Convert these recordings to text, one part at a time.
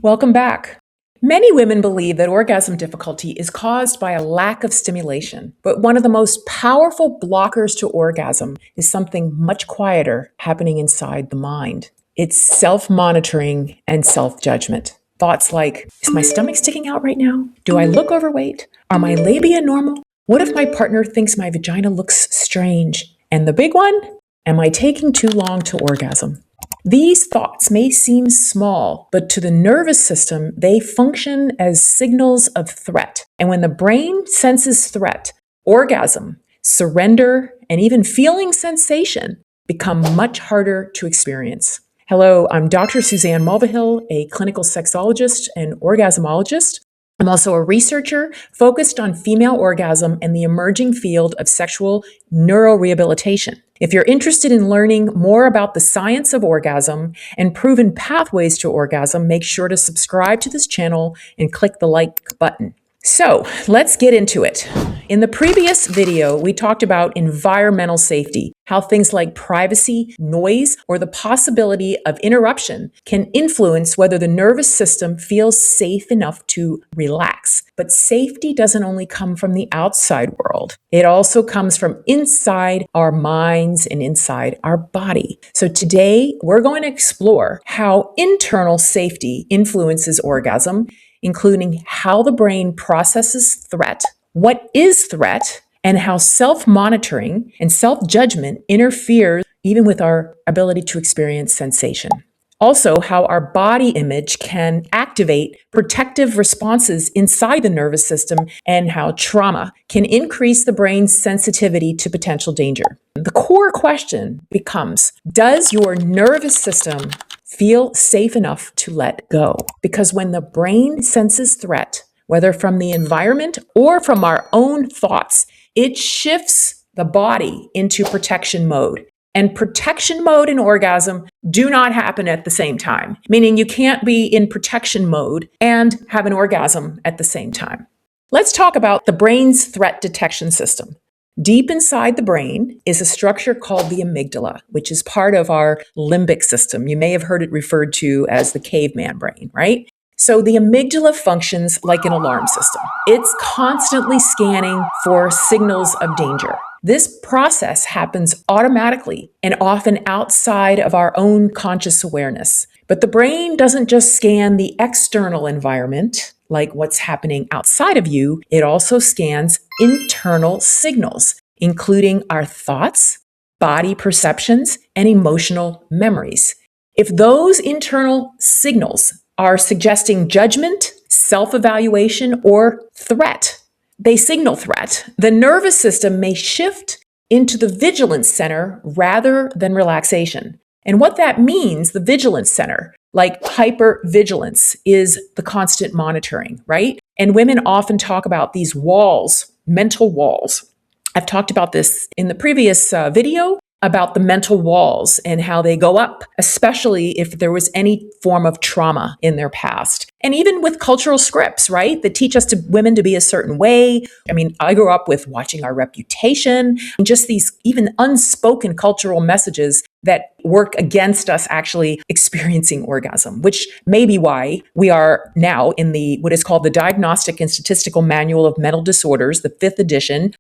Welcome back. Many women believe that orgasm difficulty is caused by a lack of stimulation, but one of the most powerful blockers to orgasm is something much quieter happening inside the mind. It's self-monitoring and self-judgment. Thoughts like, is my stomach sticking out right now? Do I look overweight? Are my labia normal? What if my partner thinks my vagina looks strange? And the big one, am I taking too long to orgasm? These thoughts may seem small, but to the nervous system, they function as signals of threat. And when the brain senses threat, orgasm, surrender, and even feeling sensation become much harder to experience. Hello, I'm Dr. Suzanne Mulvihill, a clinical sexologist and orgasmologist. I'm also a researcher focused on female orgasm and the emerging field of sexual neurorehabilitation. If you're interested in learning more about the science of orgasm and proven pathways to orgasm, make sure to subscribe to this channel and click the like button. So let's get into it. In the previous video, we talked about environmental safety, how things like privacy, noise, or the possibility of interruption can influence whether the nervous system feels safe enough to relax. But safety doesn't only come from the outside world. It also comes from inside our minds and inside our body. So today, we're going to explore how internal safety influences orgasm, including how the brain processes threat, what is threat, and how self-monitoring and self-judgment interfere even with our ability to experience sensation. Also, how our body image can activate protective responses inside the nervous system and how trauma can increase the brain's sensitivity to potential danger. The core question becomes, does your nervous system feel safe enough to let go? Because when the brain senses threat, whether from the environment or from our own thoughts, it shifts the body into protection mode. And protection mode and orgasm do not happen at the same time, meaning you can't be in protection mode and have an orgasm at the same time. Let's talk about the brain's threat detection system. Deep inside the brain is a structure called the amygdala, which is part of our limbic system. You may have heard it referred to as the caveman brain, right? So the amygdala functions like an alarm system. It's constantly scanning for signals of danger. This process happens automatically and often outside of our own conscious awareness. But the brain doesn't just scan the external environment, like what's happening outside of you. It also scans internal signals, including our thoughts, body perceptions, and emotional memories. If those internal signals are suggesting judgment, self-evaluation, or threat, they signal threat, the nervous system may shift into the vigilance center rather than relaxation. And what that means, the vigilance center, like hypervigilance, is the constant monitoring, right? And women often talk about these walls, mental walls. I've talked about this in the previous video about the mental walls and how they go up, especially if there was any form of trauma in their past. And even with cultural scripts, right, that teach us women to be a certain way. I mean, I grew up with watching Our Reputation, and just these even unspoken cultural messages that work against us actually experiencing orgasm, which may be why we are now in what is called the Diagnostic and Statistical Manual of Mental Disorders, the 5th edition,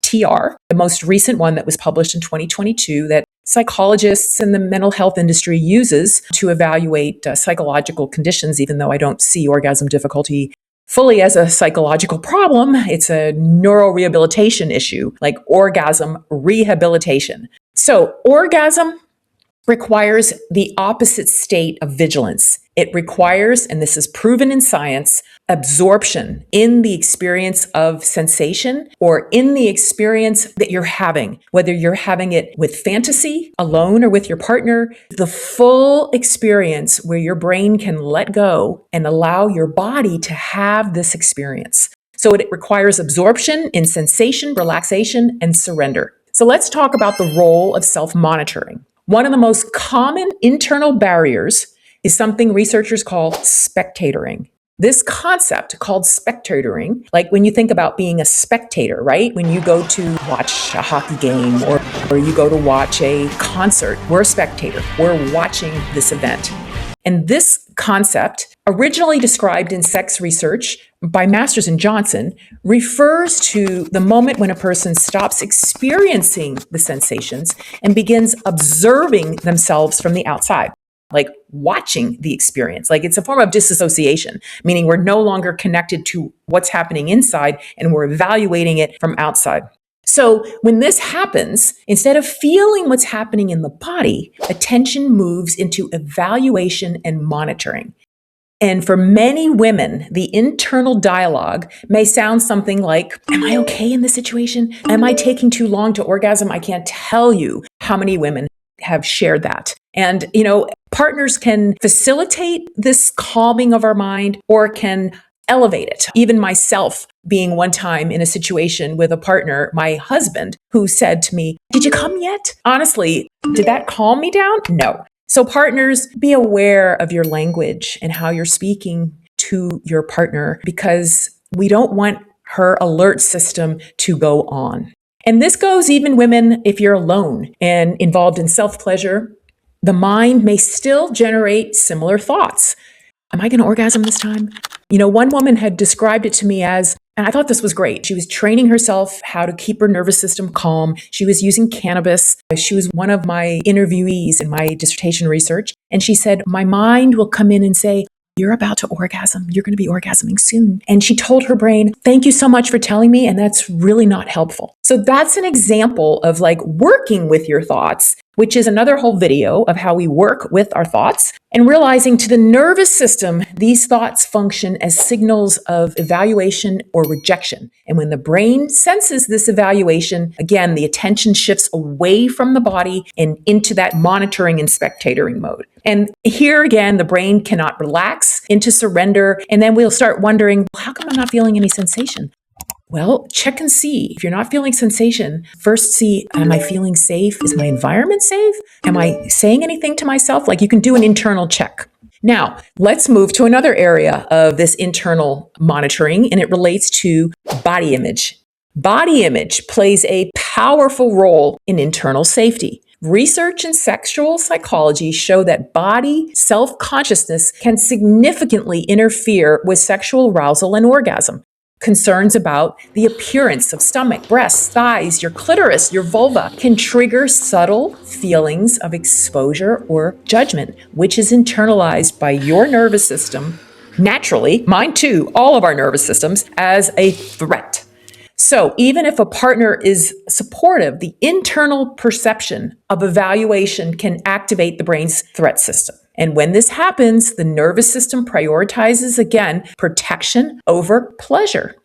TR, the most recent one that was published in 2022 that psychologists and the mental health industry uses to evaluate psychological conditions, even though I don't see orgasm difficulty fully as a psychological problem. It's a neurorehabilitation issue, like orgasm rehabilitation. So orgasm requires the opposite state of vigilance. It requires, and this is proven in science, absorption in the experience of sensation or in the experience that you're having, whether you're having it with fantasy, alone, or with your partner, the full experience where your brain can let go and allow your body to have this experience. So it requires absorption in sensation, relaxation, and surrender. So let's talk about the role of self-monitoring. One of the most common internal barriers is something researchers call spectatoring. This concept called spectatoring, like when you think about being a spectator, right? When you go to watch a hockey game or you go to watch a concert, we're a spectator. We're watching this event. And this concept originally described in sex research by Masters and Johnson, refers to the moment when a person stops experiencing the sensations and begins observing themselves from the outside, like watching the experience. Like it's a form of disassociation, meaning we're no longer connected to what's happening inside and we're evaluating it from outside. So when this happens, instead of feeling what's happening in the body, attention moves into evaluation and monitoring. And for many women, the internal dialogue may sound something like, am I okay in this situation? Am I taking too long to orgasm? I can't tell you how many women have shared that. And, partners can facilitate this calming of our mind or can elevate it. Even myself being one time in a situation with a partner, my husband, who said to me, "Did you come yet?" Honestly, did that calm me down? No. So partners, be aware of your language and how you're speaking to your partner, because we don't want her alert system to go on. And this goes even women if you're alone and involved in self-pleasure. The mind may still generate similar thoughts. Am I going to orgasm this time? One woman had described it to me as, and I thought this was great. She was training herself how to keep her nervous system calm. She was using cannabis. She was one of my interviewees in my dissertation research. And she said, my mind will come in and say, you're about to orgasm. You're going to be orgasming soon. And she told her brain, thank you so much for telling me. And that's really not helpful. So that's an example of like working with your thoughts, which is another whole video of how we work with our thoughts, and realizing to the nervous system, these thoughts function as signals of evaluation or rejection. And when the brain senses this evaluation, again, the attention shifts away from the body and into that monitoring and spectatoring mode. And here again, the brain cannot relax into surrender. And then we'll start wondering, how come I'm not feeling any sensation? Well, check and see. If you're not feeling sensation, first see, am I feeling safe? Is my environment safe? Am I saying anything to myself? Like you can do an internal check. Now, let's move to another area of this internal monitoring, and it relates to body image. Body image plays a powerful role in internal safety. Research in sexual psychology show that body self-consciousness can significantly interfere with sexual arousal and orgasm. Concerns about the appearance of stomach, breasts, thighs, your clitoris, your vulva can trigger subtle feelings of exposure or judgment, which is internalized by your nervous system, naturally, mine too, all of our nervous systems, as a threat. So even if a partner is supportive, the internal perception of evaluation can activate the brain's threat system. And when this happens, the nervous system prioritizes, again, protection over pleasure.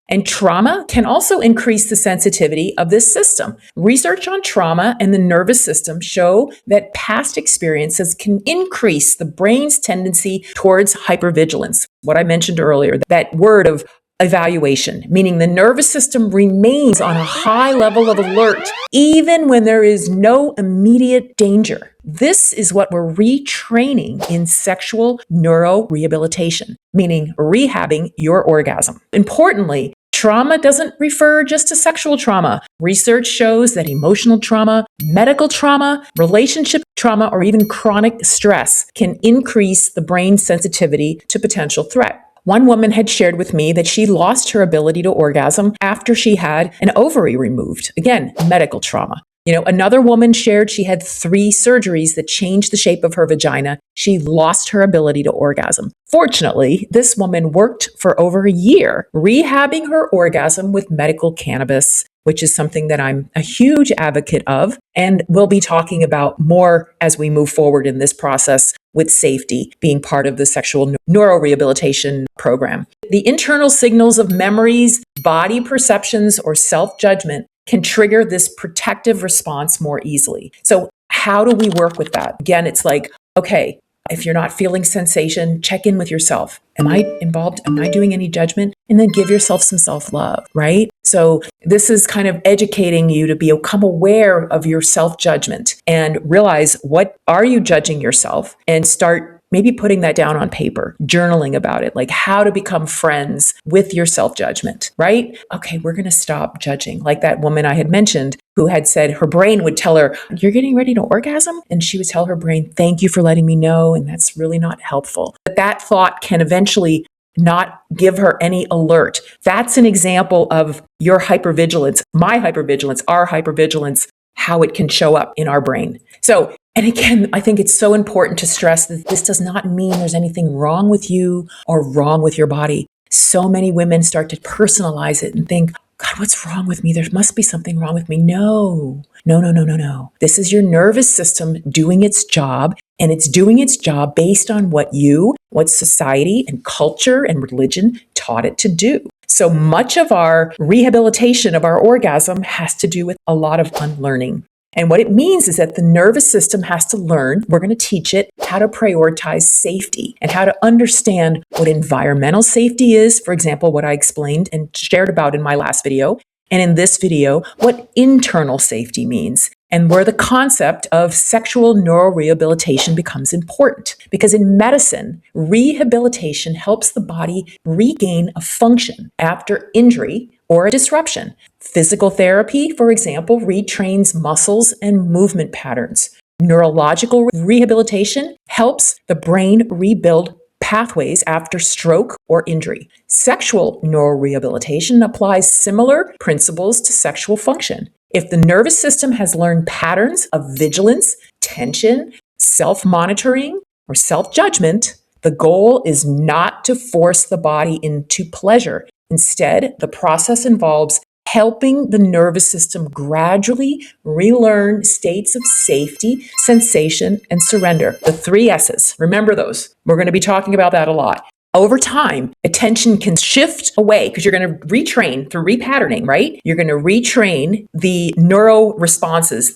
And trauma can also increase the sensitivity of this system. Research on trauma and the nervous system show that past experiences can increase the brain's tendency towards hypervigilance. What I mentioned earlier, that word of evaluation, meaning the nervous system remains on a high level of alert, even when there is no immediate danger. This is what we're retraining in sexual neurorehabilitation, meaning rehabbing your orgasm. Importantly, trauma doesn't refer just to sexual trauma. Research shows that emotional trauma, medical trauma, relationship trauma, or even chronic stress can increase the brain's sensitivity to potential threat. One woman had shared with me that she lost her ability to orgasm after she had an ovary removed. Again, medical trauma. Another woman shared she had 3 surgeries that changed the shape of her vagina. She lost her ability to orgasm. Fortunately, this woman worked for over a year, rehabbing her orgasm with medical cannabis, which is something that I'm a huge advocate of, and we'll be talking about more as we move forward in this process with safety being part of the sexual neurorehabilitation program. The internal signals of memories, body perceptions, or self-judgment can trigger this protective response more easily. So how do we work with that? Again, it's like, okay, if you're not feeling sensation, check in with yourself. Am I involved? Am I doing any judgment? And then give yourself some self-love, right? So this is kind of educating you to become aware of your self-judgment and realize, what are you judging yourself, and start maybe putting that down on paper, journaling about it, like how to become friends with your self-judgment, right? Okay, we're going to stop judging. Like that woman I had mentioned who had said her brain would tell her, "You're getting ready to orgasm?" And she would tell her brain, "Thank you for letting me know." And that's really not helpful. But that thought can eventually not give her any alert. That's an example of your hypervigilance, my hypervigilance, our hypervigilance, how it can show up in our brain. So, and again, I think it's so important to stress that this does not mean there's anything wrong with you or wrong with your body. So many women start to personalize it and think, "God, what's wrong with me? There must be something wrong with me." No, no, no, no, no, no. This is your nervous system doing its job, and it's doing its job based on what society and culture and religion taught it to do. So much of our rehabilitation of our orgasm has to do with a lot of unlearning. And what it means is that the nervous system has to learn, we're going to teach it how to prioritize safety and how to understand what environmental safety is, for example, what I explained and shared about in my last video, and in this video, what internal safety means, and where the concept of sexual neurorehabilitation becomes important. Because in medicine, rehabilitation helps the body regain a function after injury or a disruption. Physical therapy, for example, retrains muscles and movement patterns. Neurological rehabilitation helps the brain rebuild pathways after stroke or injury. Sexual neurorehabilitation applies similar principles to sexual function. If the nervous system has learned patterns of vigilance, tension, self-monitoring, or self-judgment, the goal is not to force the body into pleasure. Instead, the process involves helping the nervous system gradually relearn states of safety, sensation, and surrender. The 3 S's. Remember those. We're going to be talking about that a lot. Over time, attention can shift away because you're going to retrain through repatterning, right? You're going to retrain the neuro responses,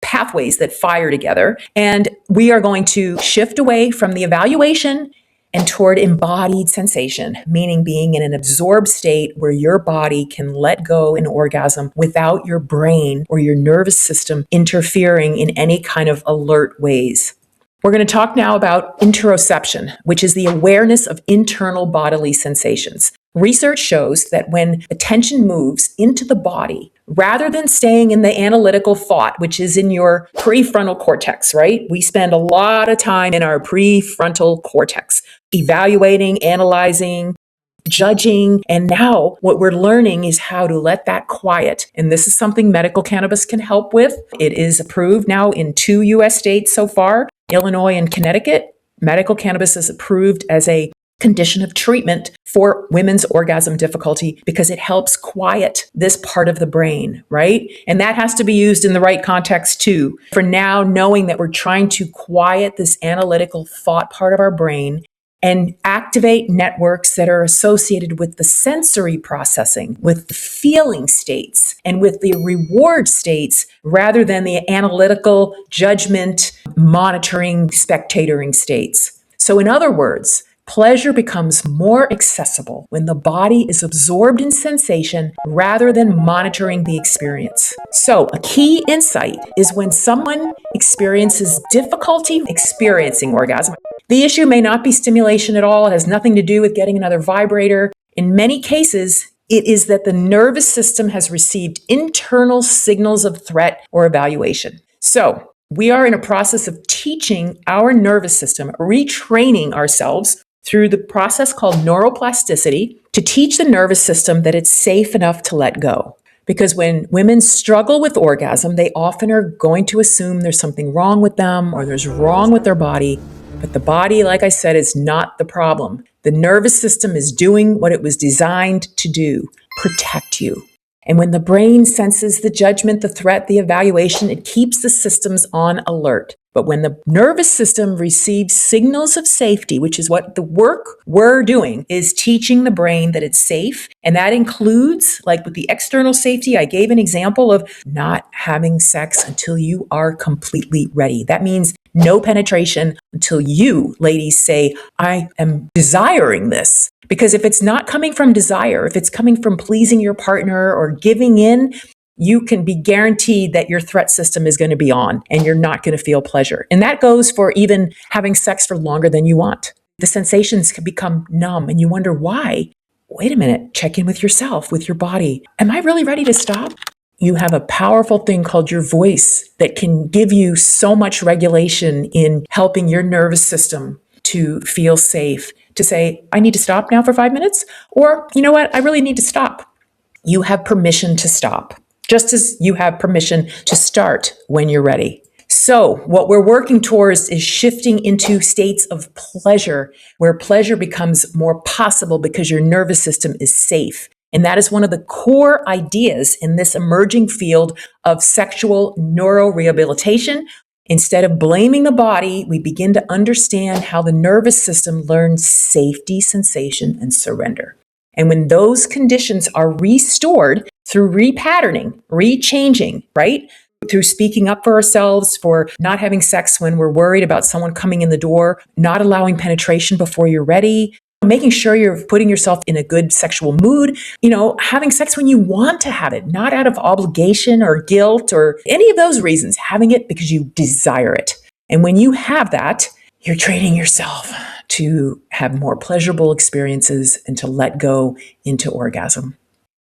pathways that fire together. And we are going to shift away from the evaluation and toward embodied sensation, meaning being in an absorbed state where your body can let go in orgasm without your brain or your nervous system interfering in any kind of alert ways. We're going to talk now about interoception, which is the awareness of internal bodily sensations. Research shows that when attention moves into the body, rather than staying in the analytical thought, which is in your prefrontal cortex, right? We spend a lot of time in our prefrontal cortex, evaluating, analyzing, judging. And now what we're learning is how to let that quiet. And this is something medical cannabis can help with. It is approved now in 2 US states so far, Illinois and Connecticut. Medical cannabis is approved as a condition of treatment for women's orgasm difficulty because it helps quiet this part of the brain, right? And that has to be used in the right context too. For now, knowing that we're trying to quiet this analytical thought part of our brain and activate networks that are associated with the sensory processing, with the feeling states, and with the reward states, rather than the analytical judgment, monitoring, spectatoring states. So in other words, pleasure becomes more accessible when the body is absorbed in sensation rather than monitoring the experience. So, a key insight is when someone experiences difficulty experiencing orgasm, the issue may not be stimulation at all. It has nothing to do with getting another vibrator. In many cases, it is that the nervous system has received internal signals of threat or evaluation. So, we are in a process of teaching our nervous system, retraining ourselves through the process called neuroplasticity to teach the nervous system that it's safe enough to let go. Because when women struggle with orgasm, they often are going to assume there's something wrong with them or there's wrong with their body. But the body, like I said, is not the problem. The nervous system is doing what it was designed to do, protect you. And when the brain senses the judgment, the threat, the evaluation, it keeps the systems on alert. But when the nervous system receives signals of safety, which is what the work we're doing is teaching the brain that it's safe. And that includes, like with the external safety, I gave an example of not having sex until you are completely ready. That means no penetration until you, ladies, say, I am desiring this. Because if it's not coming from desire, if it's coming from pleasing your partner or giving in, you can be guaranteed that your threat system is going to be on and you're not going to feel pleasure. And that goes for even having sex for longer than you want. The sensations can become numb and you wonder why. Wait a minute, check in with yourself, with your body. Am I really ready to stop? You have a powerful thing called your voice that can give you so much regulation in helping your nervous system to feel safe, to say, I need to stop now for 5 minutes, or you know what, I really need to stop. You have permission to stop, just as you have permission to start when you're ready. So what we're working towards is shifting into states of pleasure, where pleasure becomes more possible because your nervous system is safe. And that is one of the core ideas in this emerging field of sexual neurorehabilitation. Instead of blaming the body, we begin to understand how the nervous system learns safety, sensation, and surrender. And when those conditions are restored through repatterning, rechanging, right? Through speaking up for ourselves, for not having sex when we're worried about someone coming in the door, not allowing penetration before you're ready, making sure you're putting yourself in a good sexual mood, having sex when you want to have it, not out of obligation or guilt or any of those reasons, having it because you desire it. And when you have that, you're training yourself to have more pleasurable experiences and to let go into orgasm.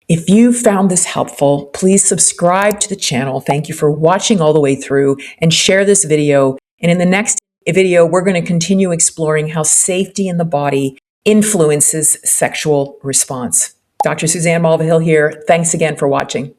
If you found this helpful, please subscribe to the channel. Thank you for watching all the way through and share this video. And in the next video, we're going to continue exploring how safety in the body influences sexual response. Dr. Suzanne Malvahill here. Thanks again for watching.